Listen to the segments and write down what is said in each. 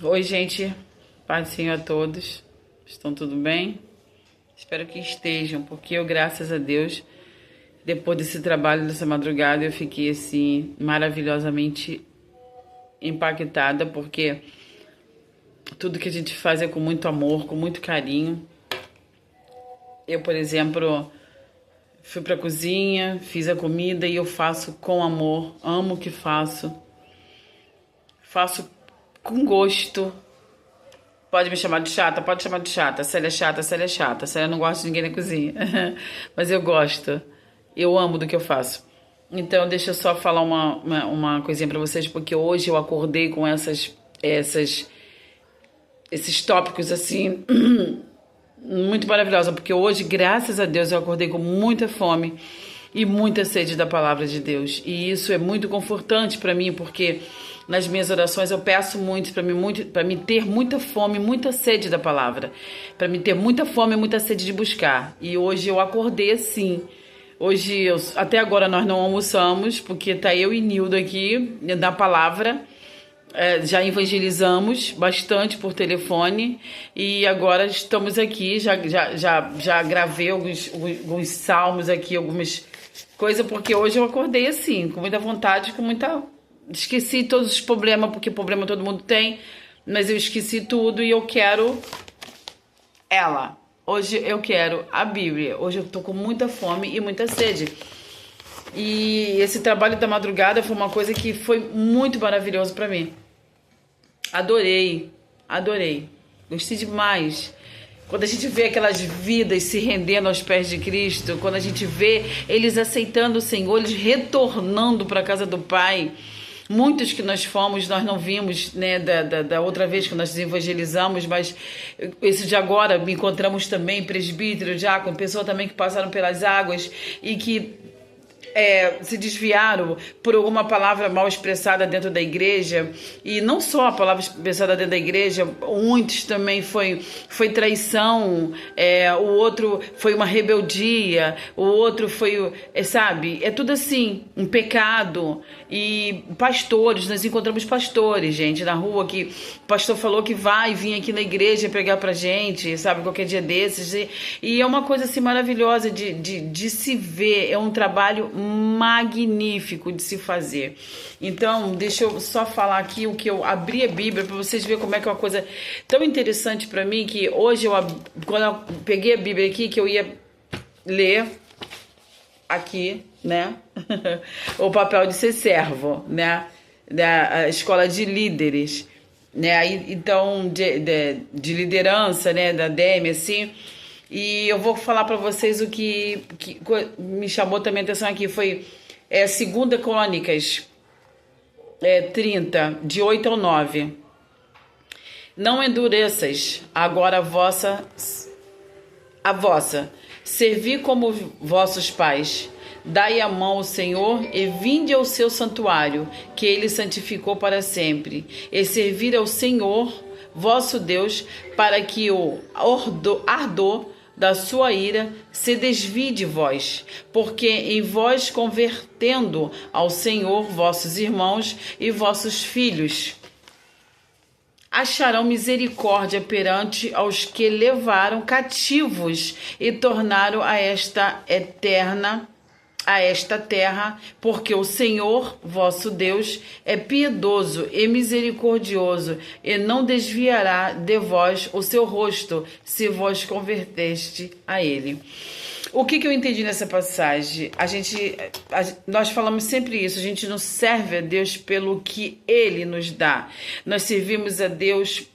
Oi, gente. Paz do Senhor a todos. Estão tudo bem? Espero que estejam, porque eu, graças a Deus, depois desse trabalho dessa madrugada, eu fiquei assim maravilhosamente impactada, porque tudo que a gente faz é com muito amor, com muito carinho. Eu, por exemplo, fui pra cozinha, fiz a comida e eu faço com amor, amo o que faço. Faço com gosto. Pode me chamar de chata? Pode chamar de chata. Célia é chata, Célia é chata. Célia não gosta de ninguém na cozinha. Mas eu gosto. Eu amo do que eu faço. Então, deixa eu só falar uma coisinha pra vocês, porque hoje eu acordei com esses tópicos assim, muito maravilhosa, porque hoje, graças a Deus, eu acordei com muita fome e muita sede da palavra de Deus. E isso é muito confortante para mim, porque nas minhas orações eu peço muito para mim ter muita fome, muita sede da palavra, para mim ter muita fome e muita sede de buscar. E hoje eu acordei assim. Hoje até agora nós não almoçamos, porque tá eu e Nildo aqui da palavra. Já evangelizamos bastante por telefone e agora estamos aqui. Já gravei alguns salmos aqui, algumas coisas, porque hoje eu acordei assim, com muita vontade, com muita. Esqueci todos os problemas, porque problema todo mundo tem, mas eu esqueci tudo e eu quero ela. Hoje eu quero a Bíblia. Hoje eu tô com muita fome e muita sede. E esse trabalho da madrugada foi uma coisa que foi muito maravilhoso para mim. Adorei, adorei. Gostei demais. Quando a gente vê aquelas vidas se rendendo aos pés de Cristo, quando a gente vê eles aceitando o Senhor, eles retornando para a casa do Pai. Muitos que nós fomos, nós não vimos, né, da outra vez que nós evangelizamos, mas esse de agora, me encontramos também, presbítero, diácono, pessoas também que passaram pelas águas e que se desviaram por alguma palavra mal expressada dentro da igreja, e não só a palavra expressada dentro da igreja, muitos também foi traição, o outro foi uma rebeldia, o outro foi, sabe, é tudo assim, um pecado. E pastores, nós encontramos pastores, gente, na rua, que o pastor falou que vai vir aqui na igreja pregar pra gente, sabe, qualquer dia desses, e é uma coisa assim maravilhosa de se ver, é um trabalho magnífico de se fazer. Então, deixa eu só falar aqui o que eu abri a Bíblia para vocês verem como é que é uma coisa tão interessante para mim, que hoje quando eu peguei a Bíblia aqui, que eu ia ler aqui, né, o papel de ser servo, né, da escola de líderes, né, então de liderança, né, da DEM, assim. E eu vou falar para vocês o que me chamou também a atenção aqui, foi 2 Crônicas 30, de 8 ao 9. Não endureças agora a vossa, servi como vossos pais, dai a mão ao Senhor e vinde ao seu santuário, que ele santificou para sempre, e servir ao Senhor vosso Deus, para que o ardor da sua ira se desvie de vós, porque em vós convertendo ao Senhor vossos irmãos e vossos filhos acharão misericórdia perante aos que levaram cativos e tornaram a esta terra, porque o Senhor vosso Deus é piedoso e misericordioso, e não desviará de vós o seu rosto, se vós converteste a ele. O que eu entendi nessa passagem? Nós falamos sempre isso, a gente não serve a Deus pelo que Ele nos dá. Nós servimos a Deus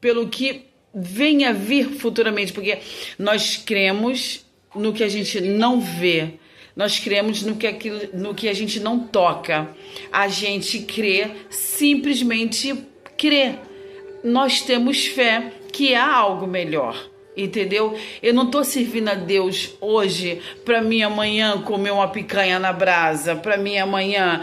pelo que venha a vir futuramente, porque nós cremos no que a gente não vê. Nós cremos no que a gente não toca. A gente crê, simplesmente crê. Nós temos fé que há algo melhor. Entendeu? Eu não tô servindo a Deus hoje para mim amanhã comer uma picanha na brasa, para mim amanhã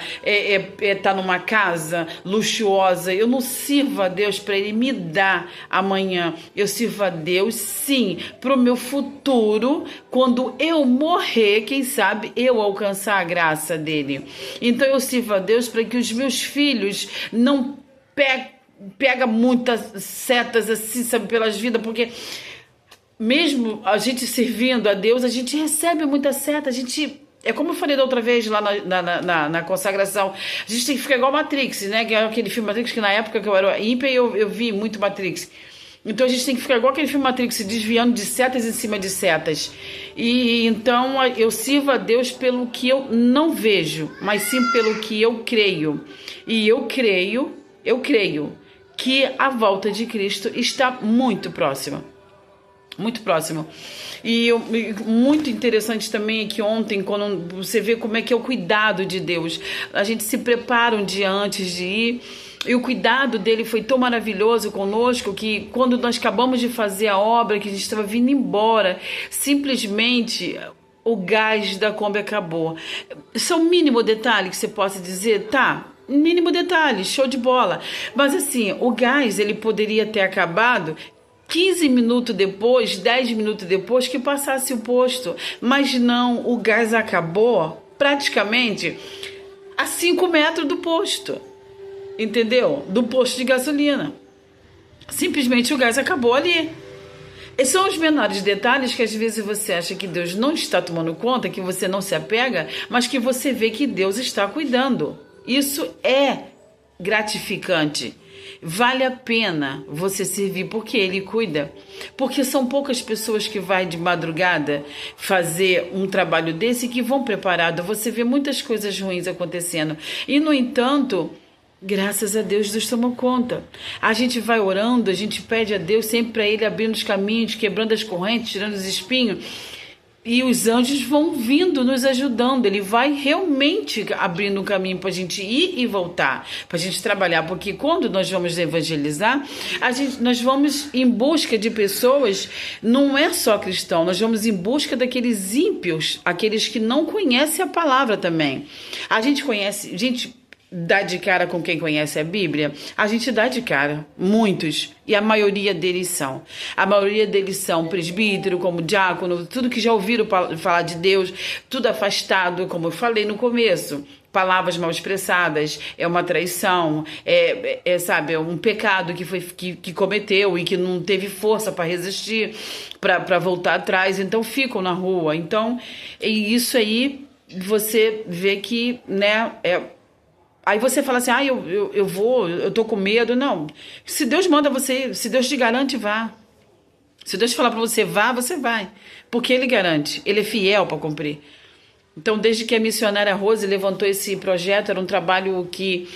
tá numa casa luxuosa. Eu não sirvo a Deus para Ele me dar amanhã. Eu sirvo a Deus, sim, pro meu futuro, quando eu morrer, quem sabe eu alcançar a graça dele. Então eu sirvo a Deus para que os meus filhos não pequem, pega muitas setas assim, sabe, pelas vidas, porque mesmo a gente servindo a Deus, a gente recebe muita seta, a gente... É como eu falei da outra vez lá na consagração, a gente tem que ficar igual Matrix, né? Que é aquele filme Matrix, que na época que eu era ímpia, eu vi muito Matrix. Então a gente tem que ficar igual aquele filme Matrix, se desviando de setas em cima de setas. E então eu sirvo a Deus pelo que eu não vejo, mas sim pelo que eu creio. E eu creio que a volta de Cristo está muito próxima. Muito próximo. E muito interessante também é que ontem, quando você vê como é que é o cuidado de Deus, a gente se prepara um dia antes de ir, e o cuidado dele foi tão maravilhoso conosco que quando nós acabamos de fazer a obra, que a gente estava vindo embora, simplesmente o gás da Kombi acabou. Isso é um mínimo detalhe que você possa dizer, tá? Mínimo detalhe, show de bola. Mas assim, o gás ele poderia ter acabado 15 minutos depois, 10 minutos depois que passasse o posto. Mas não, o gás acabou praticamente a 5 metros do posto. Entendeu? Do posto de gasolina. Simplesmente o gás acabou ali. E são os menores detalhes que às vezes você acha que Deus não está tomando conta, que você não se apega, mas que você vê que Deus está cuidando. Isso é gratificante. Vale a pena você servir porque Ele cuida. Porque são poucas pessoas que vai de madrugada fazer um trabalho desse e que vão preparado. Você vê muitas coisas ruins acontecendo. E, no entanto, graças a Deus, Deus tomou conta. A gente vai orando, a gente pede a Deus sempre para Ele abrindo os caminhos, quebrando as correntes, tirando os espinhos. E os anjos vão vindo, nos ajudando. Ele vai realmente abrindo um caminho para a gente ir e voltar, para a gente trabalhar. Porque quando nós vamos evangelizar, nós vamos em busca de pessoas, não é só cristão, nós vamos em busca daqueles ímpios, aqueles que não conhecem a palavra também. A gente conhece, dá de cara com quem conhece a Bíblia? A gente dá de cara, muitos, e a maioria deles são. A maioria deles são presbítero, como diácono, tudo que já ouviram falar de Deus, tudo afastado, como eu falei no começo. Palavras mal expressadas, é uma traição, sabe, é um pecado que cometeu e que não teve força para resistir, para voltar atrás, então ficam na rua. Então, isso aí, você vê que, né, aí você fala assim, eu tô com medo. Não, se Deus manda você, se Deus te garante, vá. Se Deus falar para você, vá, você vai. Porque Ele garante, Ele é fiel para cumprir. Então, desde que a missionária Rose levantou esse projeto, era um trabalho que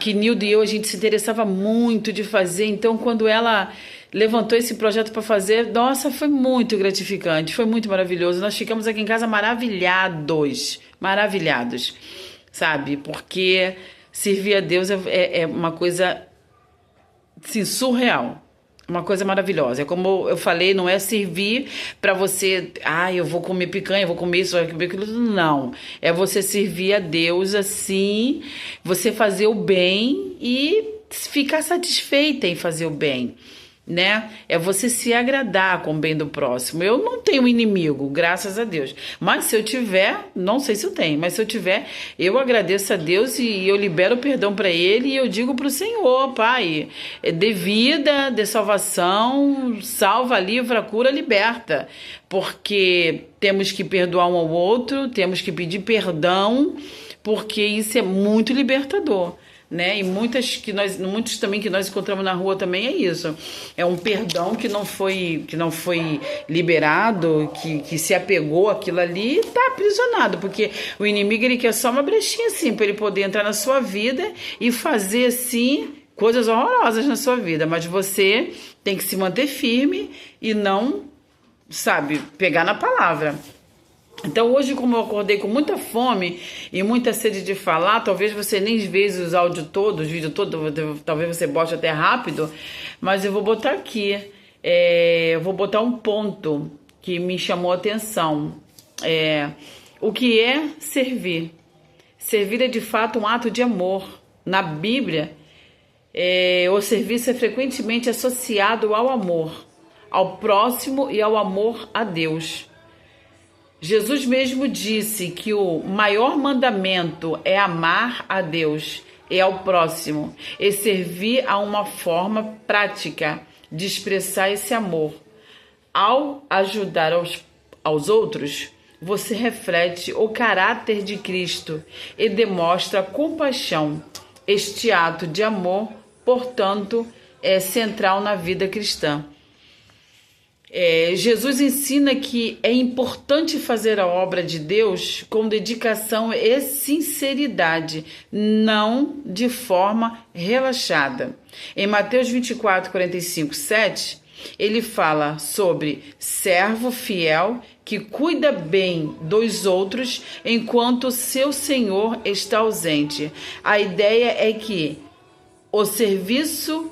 Nildo e eu, a gente se interessava muito de fazer. Então, quando ela levantou esse projeto para fazer, nossa, foi muito gratificante, foi muito maravilhoso. Nós ficamos aqui em casa maravilhados, sabe? Porque servir a Deus é uma coisa assim, surreal, uma coisa maravilhosa. É como eu falei, não é servir para você, eu vou comer picanha, vou comer isso, vou comer aquilo. Não, é você servir a Deus assim, você fazer o bem e ficar satisfeita em fazer o bem, né? É você se agradar com o bem do próximo. Eu não tenho inimigo, graças a Deus. Mas se eu tiver, não sei se eu tenho, mas se eu tiver, eu agradeço a Deus e eu libero perdão para Ele e eu digo para o Senhor, Pai, dê vida, dê salvação, salva, livra, cura, liberta. Porque temos que perdoar um ao outro, temos que pedir perdão, porque isso é muito libertador. Né? E muitos também que nós encontramos na rua também é isso. É um perdão que não foi liberado, que se apegou àquilo ali e está aprisionado, porque o inimigo ele quer só uma brechinha assim, para ele poder entrar na sua vida e fazer assim coisas horrorosas na sua vida, mas você tem que se manter firme e não, sabe, pegar na palavra. Então hoje, como eu acordei com muita fome e muita sede de falar, talvez você nem veja os áudios todos, os vídeos todos, talvez você bote até rápido, mas eu vou botar aqui, eu vou botar um ponto que me chamou a atenção. O que é servir? Servir é de fato um ato de amor. Na Bíblia, o serviço é frequentemente associado ao amor, ao próximo e ao amor a Deus. Jesus mesmo disse que o maior mandamento é amar a Deus e ao próximo, e servir a uma forma prática de expressar esse amor. Ao ajudar aos outros, você reflete o caráter de Cristo e demonstra compaixão. Este ato de amor, portanto, é central na vida cristã. Jesus ensina que é importante fazer a obra de Deus com dedicação e sinceridade, não de forma relaxada. Em Mateus 24, 45, 7, ele fala sobre servo fiel que cuida bem dos outros enquanto seu senhor está ausente. A ideia é que o serviço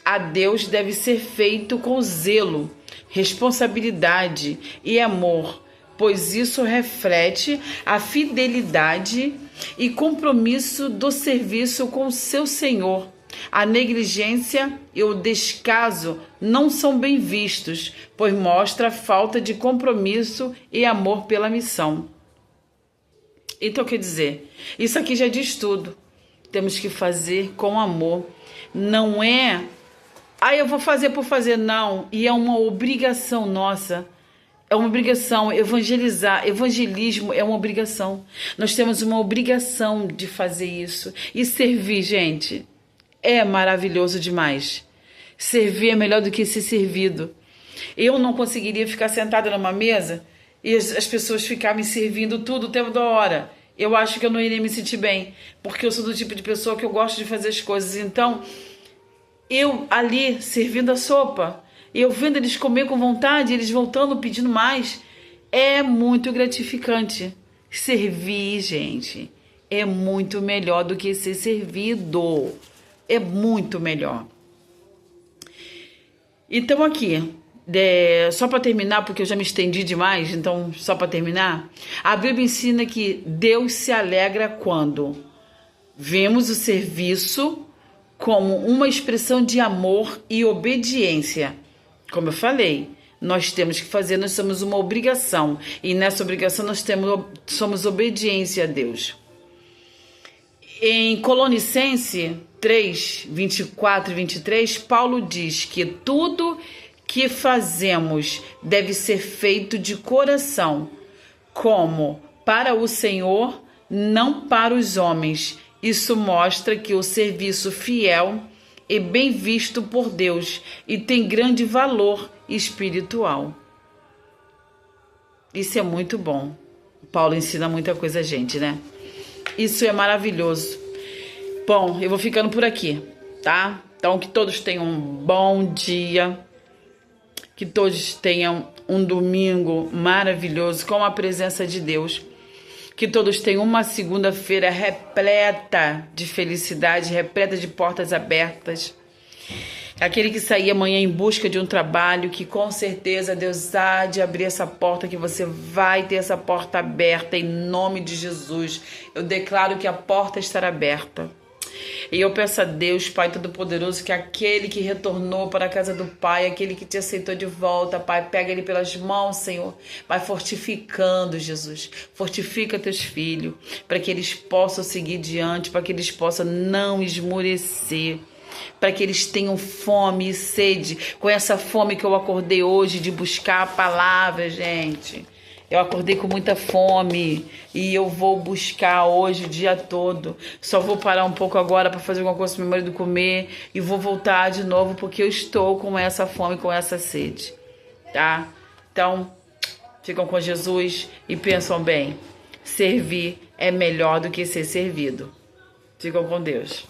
a Deus deve ser feito com zelo, responsabilidade e amor, pois isso reflete a fidelidade e compromisso do serviço com seu Senhor. A negligência e o descaso não são bem vistos, pois mostra a falta de compromisso e amor pela missão. Então, quer dizer, isso aqui já diz tudo. Temos que fazer com amor. Não é eu vou fazer por fazer, não. E é uma obrigação nossa. É uma obrigação evangelizar. Evangelismo é uma obrigação. Nós temos uma obrigação de fazer isso. E servir, gente, é maravilhoso demais. Servir é melhor do que ser servido. Eu não conseguiria ficar sentada numa mesa e as pessoas ficarem me servindo tudo o tempo da hora. Eu acho que eu não iria me sentir bem. Porque eu sou do tipo de pessoa que eu gosto de fazer as coisas. Então, eu ali servindo a sopa, eu vendo eles comer com vontade, eles voltando pedindo mais, é muito gratificante. Servir, gente, é muito melhor do que ser servido. É muito melhor. Então aqui, só para terminar, porque eu já me estendi demais, então só para terminar, a Bíblia ensina que Deus se alegra quando vemos o serviço como uma expressão de amor e obediência. Como eu falei, nós temos que fazer, nós somos uma obrigação. E nessa obrigação nós somos obediência a Deus. Em Colossenses 3, 24 e 23, Paulo diz que tudo que fazemos deve ser feito de coração, como para o Senhor, não para os homens. Isso mostra que o serviço fiel é bem visto por Deus e tem grande valor espiritual. Isso é muito bom. Paulo ensina muita coisa a gente, né? Isso é maravilhoso. Bom, eu vou ficando por aqui, tá? Então, que todos tenham um bom dia, que todos tenham um domingo maravilhoso com a presença de Deus. Que todos tenham uma segunda-feira repleta de felicidade, repleta de portas abertas. Aquele que sair amanhã em busca de um trabalho, que com certeza Deus há de abrir essa porta, que você vai ter essa porta aberta em nome de Jesus. Eu declaro que a porta estará aberta. E eu peço a Deus, Pai Todo-Poderoso, que aquele que retornou para a casa do Pai, aquele que te aceitou de volta, Pai, pega ele pelas mãos, Senhor. Vai fortificando, Jesus. Fortifica teus filhos, para que eles possam seguir diante, para que eles possam não esmorecer, para que eles tenham fome e sede, com essa fome que eu acordei hoje de buscar a palavra, gente. Eu acordei com muita fome e eu vou buscar hoje o dia todo. Só vou parar um pouco agora para fazer alguma coisa com meu marido comer e vou voltar de novo porque eu estou com essa fome, com essa sede, tá? Então, ficam com Jesus e pensam bem. Servir é melhor do que ser servido. Ficam com Deus.